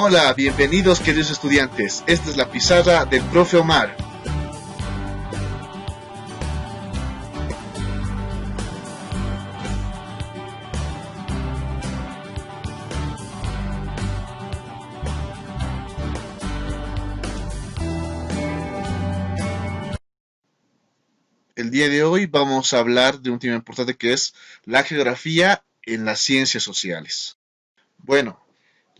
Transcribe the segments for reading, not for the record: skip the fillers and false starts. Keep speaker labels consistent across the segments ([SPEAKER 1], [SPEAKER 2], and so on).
[SPEAKER 1] Hola, bienvenidos queridos estudiantes. Esta es la pizarra del profe Omar. El día de hoy vamos a hablar de un tema importante que es la geografía en las ciencias sociales. Bueno,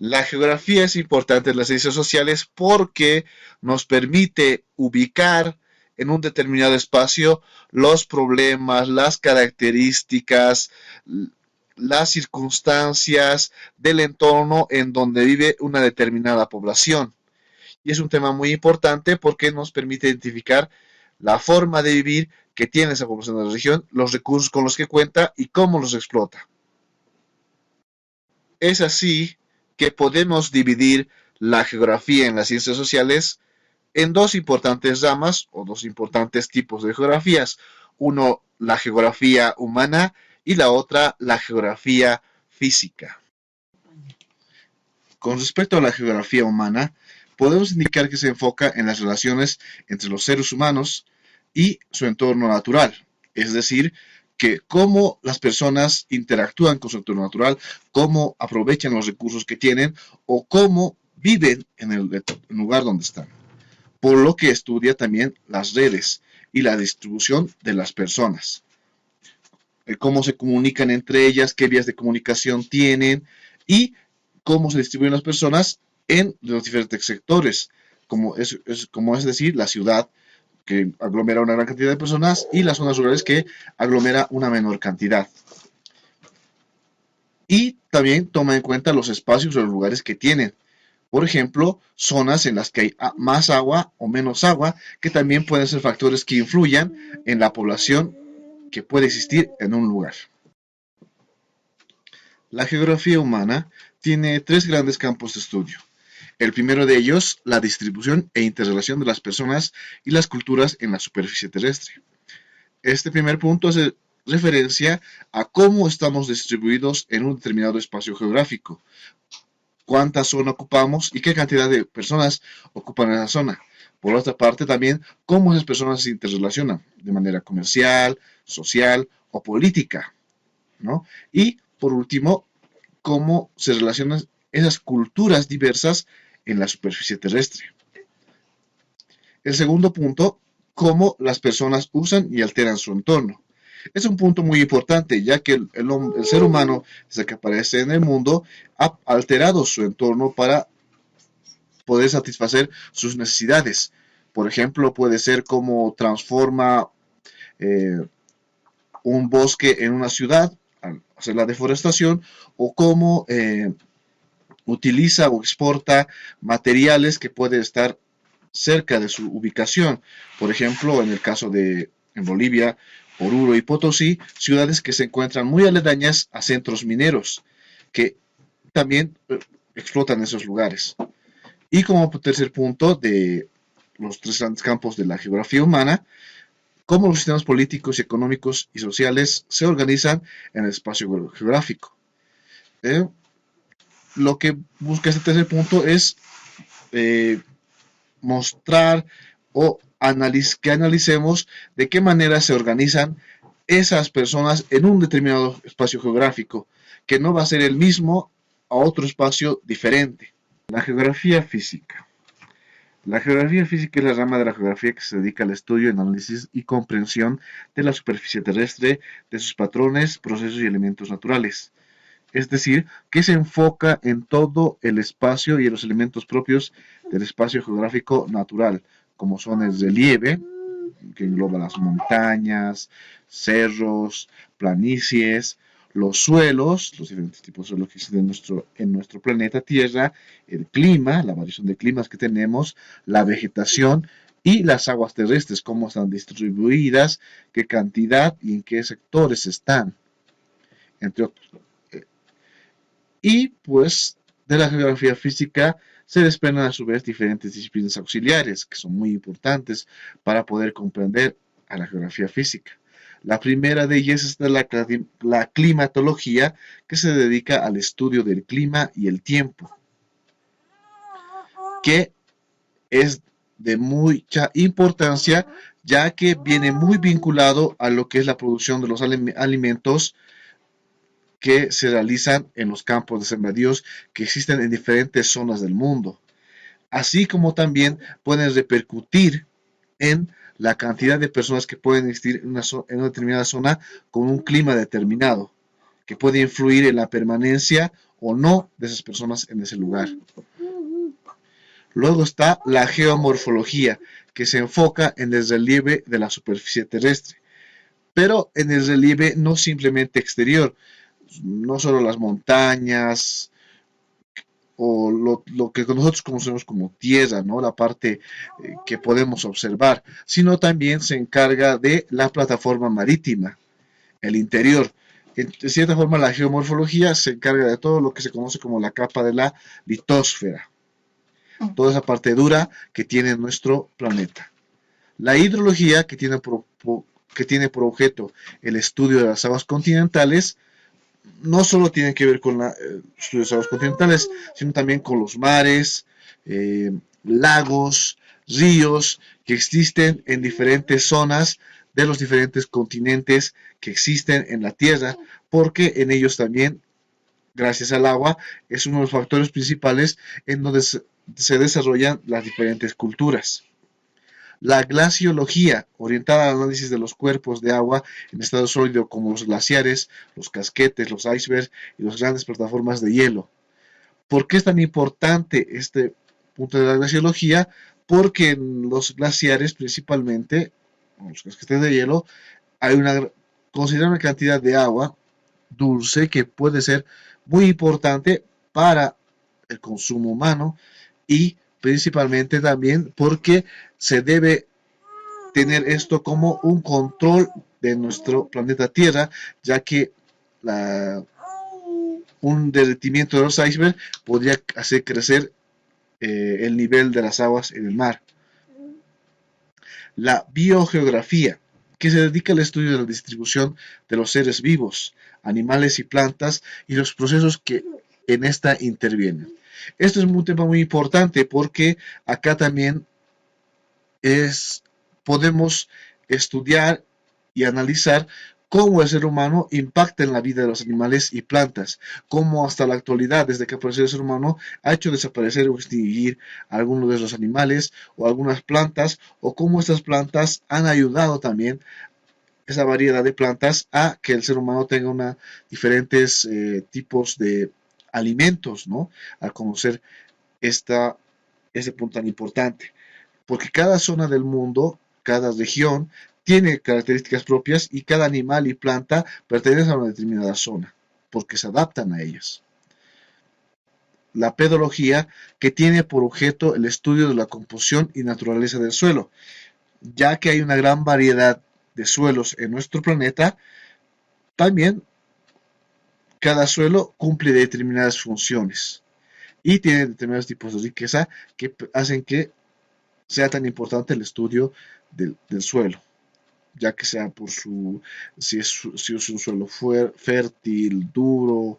[SPEAKER 1] la geografía es importante en las ciencias sociales porque nos permite ubicar en un determinado espacio los problemas, las características, las circunstancias del entorno en donde vive una determinada población. Y es un tema muy importante porque nos permite identificar la forma de vivir que tiene esa población de la región, los recursos con los que cuenta y cómo los explota. Es así que podemos dividir la geografía en las ciencias sociales en dos importantes ramas o dos importantes tipos de geografías. Uno, la geografía humana y la otra, la geografía física. Con respecto a la geografía humana, podemos indicar que se enfoca en las relaciones entre los seres humanos y su entorno natural, es decir, que cómo las personas interactúan con su entorno natural, cómo aprovechan los recursos que tienen o cómo viven en el lugar donde están. Por lo que estudia también las redes y la distribución de las personas, cómo se comunican entre ellas, qué vías de comunicación tienen y cómo se distribuyen las personas en los diferentes sectores, como es decir, la ciudad, que aglomera una gran cantidad de personas, y las zonas rurales, que aglomera una menor cantidad. Y también toma en cuenta los espacios o los lugares que tienen. Por ejemplo, zonas en las que hay más agua o menos agua, que también pueden ser factores que influyan en la población que puede existir en un lugar. La geografía humana tiene tres grandes campos de estudio. El primero de ellos, la distribución e interrelación de las personas y las culturas en la superficie terrestre. Este primer punto hace referencia a cómo estamos distribuidos en un determinado espacio geográfico, cuánta zona ocupamos y qué cantidad de personas ocupan esa zona. Por otra parte, también cómo esas personas se interrelacionan de manera comercial, social o política, ¿no? Y por último, cómo se relacionan esas culturas diversas en la superficie terrestre. El segundo punto, cómo las personas usan y alteran su entorno. Es un punto muy importante, ya que el ser humano, desde que aparece en el mundo, ha alterado su entorno para poder satisfacer sus necesidades. Por ejemplo, puede ser cómo transforma eh, un bosque en una ciudad al hacer la deforestación, o cómo utiliza o exporta materiales que pueden estar cerca de su ubicación. Por ejemplo, en el caso de en Bolivia, Oruro y Potosí, ciudades que se encuentran muy aledañas a centros mineros, que también explotan esos lugares. Y como tercer punto de los tres grandes campos de la geografía humana, cómo los sistemas políticos, económicos y sociales se organizan en el espacio geográfico. ¿Eh? Lo que busca este tercer punto es mostrar o que analicemos de qué manera se organizan esas personas en un determinado espacio geográfico, que no va a ser el mismo a otro espacio diferente. La geografía física. La geografía física es la rama de la geografía que se dedica al estudio, análisis y comprensión de la superficie terrestre, de sus patrones, procesos y elementos naturales. Es decir, que se enfoca en todo el espacio y en los elementos propios del espacio geográfico natural, como son el relieve, que engloba las montañas, cerros, planicies, los suelos, los diferentes tipos de suelos que existen en nuestro planeta Tierra, el clima, la variación de climas que tenemos, la vegetación y las aguas terrestres, cómo están distribuidas, qué cantidad y en qué sectores están, entre otros. Y pues de la geografía física se desprenden a su vez diferentes disciplinas auxiliares que son muy importantes para poder comprender a la geografía física. La primera de ellas es la climatología, que se dedica al estudio del clima y el tiempo. que es de mucha importancia, ya que viene muy vinculado a lo que es la producción de los alimentos que se realizan en los campos de sembradíos que existen en diferentes zonas del mundo, así como también pueden repercutir en la cantidad de personas que pueden existir en una determinada zona con un clima determinado, que puede influir en la permanencia o no de esas personas en ese lugar. Luego está la geomorfología, que se enfoca en el relieve de la superficie terrestre, pero en el relieve no simplemente exterior, no solo las montañas o lo que nosotros conocemos como tierra, ¿no? La parte que podemos observar, sino también se encarga de la plataforma marítima, el interior. De cierta forma, la geomorfología se encarga de todo lo que se conoce como la capa de la litosfera, toda esa parte dura que tiene nuestro planeta. La hidrología, que tiene por objeto el estudio de las aguas continentales, no solo tiene que ver con el estudio de las aguas continentales, sino también con los mares, lagos, ríos que existen en diferentes zonas de los diferentes continentes que existen en la Tierra, porque en ellos también, gracias al agua, es uno de los factores principales en donde se desarrollan las diferentes culturas. La glaciología, orientada al análisis de los cuerpos de agua en estado sólido como los glaciares, los casquetes, los icebergs y las grandes plataformas de hielo. ¿Por qué es tan importante este punto de la glaciología? Porque en los glaciares principalmente, los casquetes de hielo, hay una considerable cantidad de agua dulce que puede ser muy importante para el consumo humano y principalmente también porque se debe tener esto como un control de nuestro planeta Tierra, ya que un derretimiento de los icebergs podría hacer crecer el nivel de las aguas en el mar. La biogeografía, que se dedica al estudio de la distribución de los seres vivos, animales y plantas y los procesos que en esta intervienen. Esto es un tema muy importante porque acá también podemos estudiar y analizar cómo el ser humano impacta en la vida de los animales y plantas, cómo hasta la actualidad, desde que apareció el ser humano, ha hecho desaparecer o extinguir algunos de los animales o algunas plantas, o cómo estas plantas han ayudado también esa variedad de plantas a que el ser humano tenga diferentes tipos de alimentos, ¿no? Al conocer este punto tan importante porque cada zona del mundo, cada región, tiene características propias y cada animal y planta pertenece a una determinada zona, porque se adaptan a ellas. La pedología, que tiene por objeto el estudio de la composición y naturaleza del suelo, ya que hay una gran variedad de suelos en nuestro planeta, también cada suelo cumple determinadas funciones y tiene determinados tipos de riqueza que hacen que sea tan importante el estudio del suelo, ya que sea por si es un suelo fértil, duro,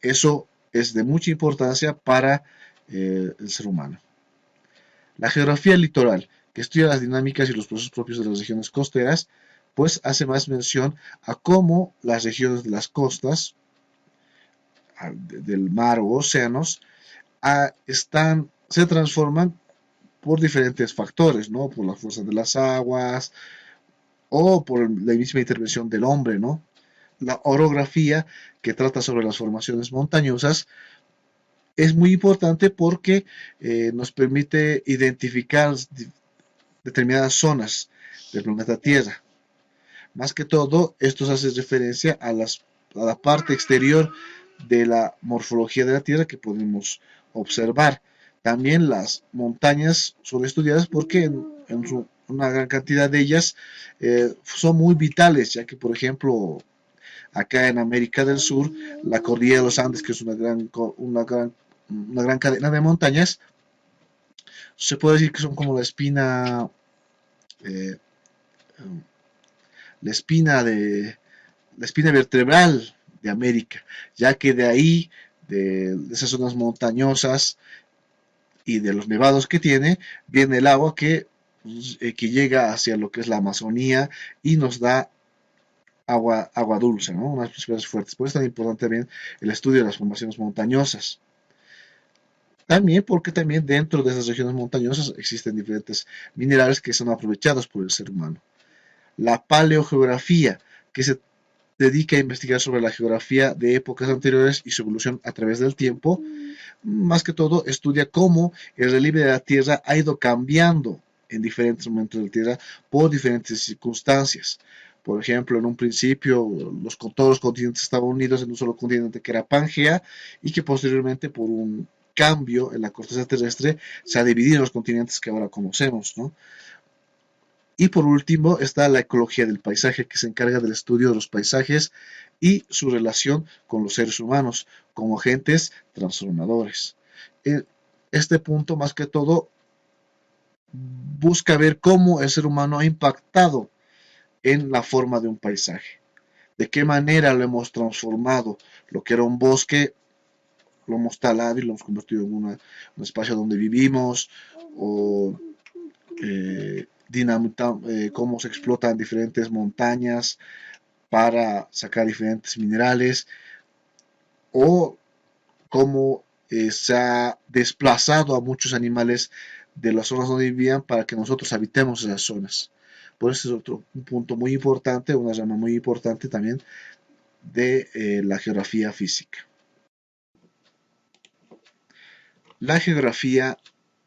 [SPEAKER 1] eso es de mucha importancia para el ser humano. La geografía litoral, que estudia las dinámicas y los procesos propios de las regiones costeras, pues hace más mención a cómo las regiones de las costas, del mar o océanos, se transforman por diferentes factores, ¿no? Por la fuerza de las aguas o por la misma intervención del hombre, ¿no? La orografía, que trata sobre las formaciones montañosas, es muy importante porque nos permite identificar determinadas zonas del planeta Tierra. Más que todo, esto hace referencia a la parte exterior de la morfología de la Tierra que podemos observar. También las montañas son estudiadas porque una gran cantidad de ellas son muy vitales, ya que por ejemplo acá en América del Sur, la cordillera de los Andes, que es una gran cadena de montañas, se puede decir que son como eh, la espina de la espina vertebral de América, ya que de ahí, de esas zonas montañosas, y de los nevados que tiene, viene el agua que llega hacia lo que es la Amazonía y nos da agua dulce, ¿no? Unas principales fuertes. Por eso es tan importante también el estudio de las formaciones montañosas. También porque también dentro de esas regiones montañosas existen diferentes minerales que son aprovechados por el ser humano. La paleogeografía, que se dedica a investigar sobre la geografía de épocas anteriores y su evolución a través del tiempo, más que todo estudia cómo el relieve de la Tierra ha ido cambiando en diferentes momentos de la Tierra por diferentes circunstancias. Por ejemplo, en un principio todos los continentes estaban unidos en un solo continente que era Pangea y que posteriormente por un cambio en la corteza terrestre se ha dividido en los continentes que ahora conocemos, ¿no? Y por último está la ecología del paisaje, que se encarga del estudio de los paisajes y su relación con los seres humanos como agentes transformadores. Este punto, más que todo, busca ver cómo el ser humano ha impactado en la forma de un paisaje. De qué manera lo hemos transformado. Lo que era un bosque, lo hemos talado y lo hemos convertido en un espacio donde vivimos, o cómo se explotan diferentes montañas para sacar diferentes minerales, o cómo se ha desplazado a muchos animales de las zonas donde vivían para que nosotros habitemos esas zonas. Por eso es un punto muy importante, una rama muy importante también de la geografía física. La geografía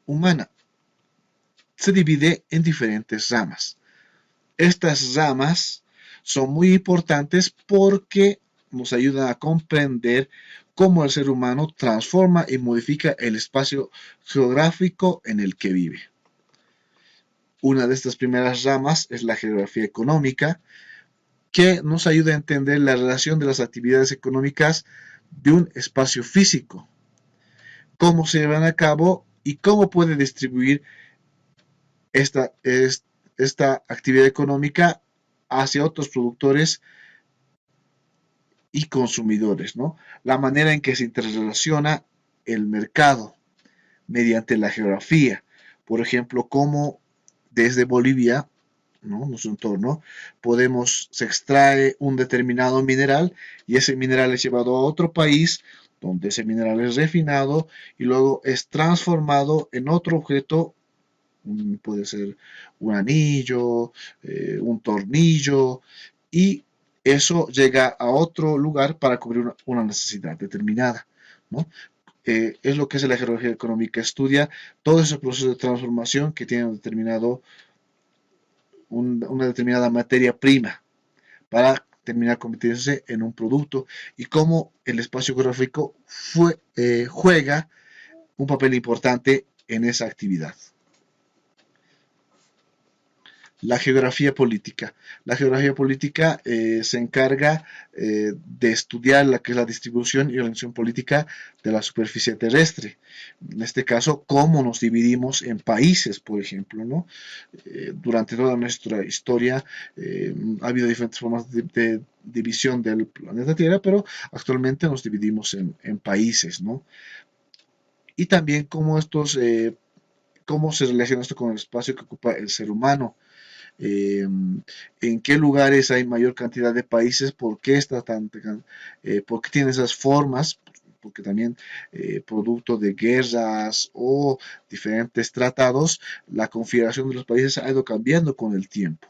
[SPEAKER 1] humana se divide en diferentes ramas. Estas ramas son muy importantes porque nos ayudan a comprender cómo el ser humano transforma y modifica el espacio geográfico en el que vive. Una de estas primeras ramas es la geografía económica, que nos ayuda a entender la relación de las actividades económicas de un espacio físico, cómo se llevan a cabo y cómo puede distribuir esta actividad económica hacia otros productores y consumidores, ¿no? La manera en que se interrelaciona el mercado mediante la geografía. Por ejemplo, cómo desde Bolivia, ¿no? Nuestro entorno, se extrae un determinado mineral y ese mineral es llevado a otro país donde ese mineral es refinado y luego es transformado en otro objeto. Puede ser un anillo, un tornillo, y eso llega a otro lugar para cubrir una necesidad determinada, ¿no? Es lo que es la geografía económica, estudia todos esos procesos de transformación que tienen una determinada materia prima para terminar convirtiéndose en un producto y cómo el espacio geográfico juega un papel importante en esa actividad. La geografía política. La geografía política se encarga de estudiar la que es la distribución y organización política de la superficie terrestre. En este caso, cómo nos dividimos en países, por ejemplo, ¿no? Durante toda nuestra historia ha habido diferentes formas de división del planeta Tierra, pero actualmente nos dividimos en países, ¿no? Y también cómo se relaciona esto con el espacio que ocupa el ser humano. En qué lugares hay mayor cantidad de países, por qué por qué tiene esas formas, porque también producto de guerras o diferentes tratados, la configuración de los países ha ido cambiando con el tiempo.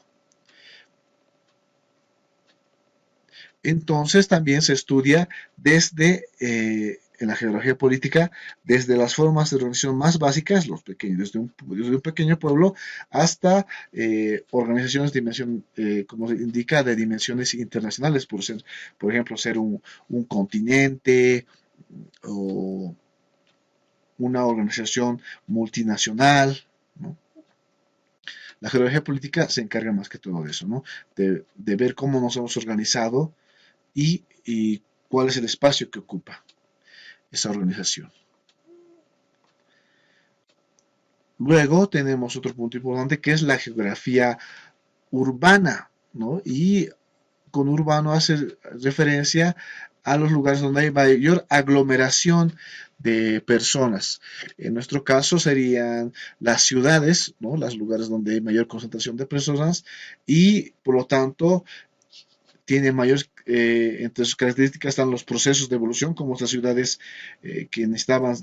[SPEAKER 1] Entonces también se estudia en la geografía política, desde las formas de organización más básicas, los pequeños, desde un pequeño pueblo hasta organizaciones de dimensión, como se indica, de dimensiones internacionales, por ejemplo, ser un continente o una organización multinacional, ¿no? La geografía política se encarga más que todo de eso, ¿no? De ver cómo nos hemos organizado y cuál es el espacio que ocupa esa organización. Luego tenemos otro punto importante que es la geografía urbana, ¿no? Y con urbano hace referencia a los lugares donde hay mayor aglomeración de personas. En nuestro caso serían las ciudades, ¿no? Los lugares donde hay mayor concentración de personas y por lo tanto tiene mayores, entre sus características están los procesos de evolución, como las ciudades que necesitaban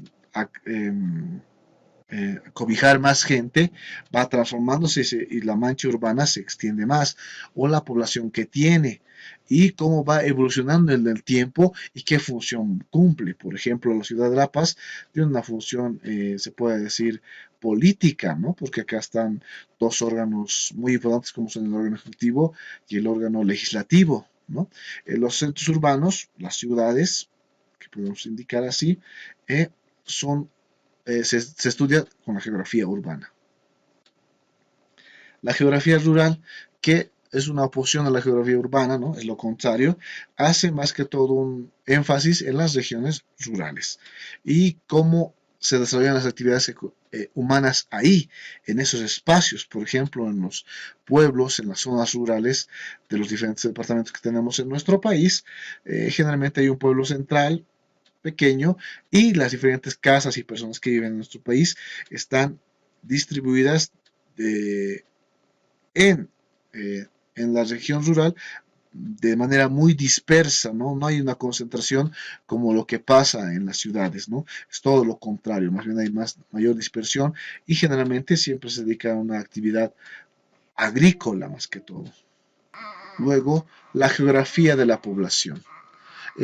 [SPEAKER 1] cobijar más gente, va transformándose y la mancha urbana se extiende más, o la población que tiene, y cómo va evolucionando en el tiempo y qué función cumple. Por ejemplo, la ciudad de La Paz tiene una función, se puede decir, política, ¿no? Porque acá están dos órganos muy importantes como son el órgano ejecutivo y el órgano legislativo, ¿no? Los centros urbanos, las ciudades, que podemos indicar así, son se estudia con la geografía urbana. La geografía rural, que es una oposición a la geografía urbana, ¿no? Es lo contrario, hace más que todo un énfasis en las regiones rurales y cómo se desarrollan las actividades humanas ahí, en esos espacios, por ejemplo, en los pueblos, en las zonas rurales de los diferentes departamentos que tenemos en nuestro país. Generalmente hay un pueblo central pequeño y las diferentes casas y personas que viven en nuestro país están distribuidas de, en, en la región rural de manera muy dispersa, ¿no? No hay una concentración como lo que pasa en las ciudades, ¿no? Es todo lo contrario, más bien hay mayor dispersión y generalmente siempre se dedica a una actividad agrícola más que todo. Luego, la geografía de la población.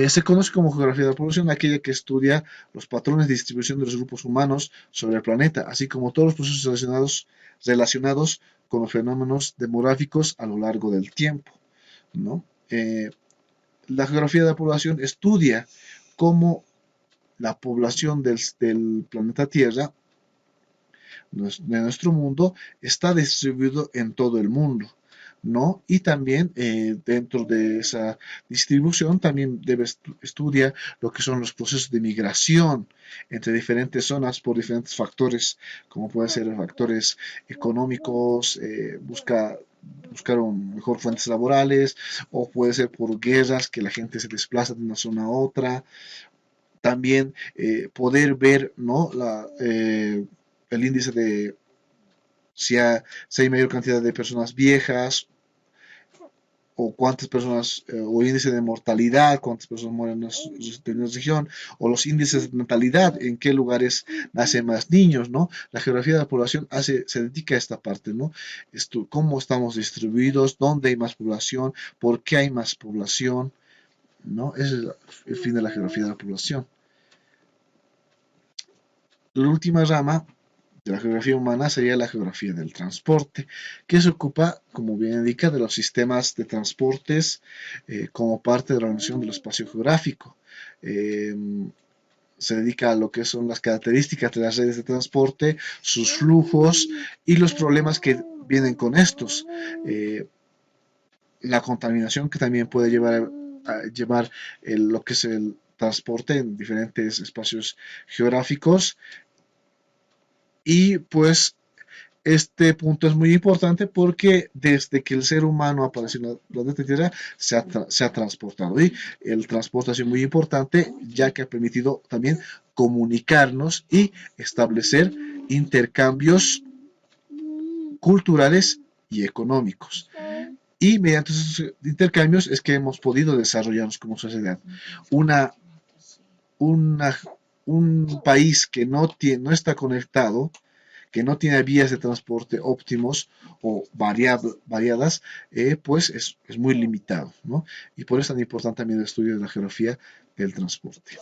[SPEAKER 1] Se conoce como geografía de la población aquella que estudia los patrones de distribución de los grupos humanos sobre el planeta, así como todos los procesos relacionados con los fenómenos demográficos a lo largo del tiempo, ¿no? La geografía de la población estudia cómo la población del planeta Tierra, de nuestro mundo, está distribuido en todo el mundo. ¿No? Y también dentro de esa distribución también debe estudiar lo que son los procesos de migración entre diferentes zonas por diferentes factores, como pueden ser factores económicos, buscar mejor fuentes laborales, o puede ser por guerras que la gente se desplaza de una zona a otra. También poder ver, ¿no? El índice de si hay mayor cantidad de personas viejas o cuántas personas, o índice de mortalidad, cuántas personas mueren en la región, o los índices de natalidad, en qué lugares nacen más niños, ¿no? La geografía de la población se dedica a esta parte, ¿no? Cómo estamos distribuidos, dónde hay más población, por qué hay más población, ¿no? Ese es el fin de la geografía de la población. La última rama de la geografía humana sería la geografía del transporte, que se ocupa, como bien indica, de los sistemas de transportes como parte de la organización del espacio geográfico. Eh, Se dedica a lo que son las características de las redes de transporte, sus flujos y los problemas que vienen con estos. La contaminación que también puede llevar lo que es el transporte en diferentes espacios geográficos. Y pues este punto es muy importante porque desde que el ser humano apareció en la planeta Tierra se ha transportado y el transporte ha sido muy importante ya que ha permitido también comunicarnos y establecer intercambios culturales y económicos. Y mediante esos intercambios es que hemos podido desarrollarnos como sociedad. Una, una, un país que no está conectado, que no tiene vías de transporte óptimos o variadas, pues es muy limitado, ¿no? Y por eso es tan importante también el estudio de la geografía del transporte.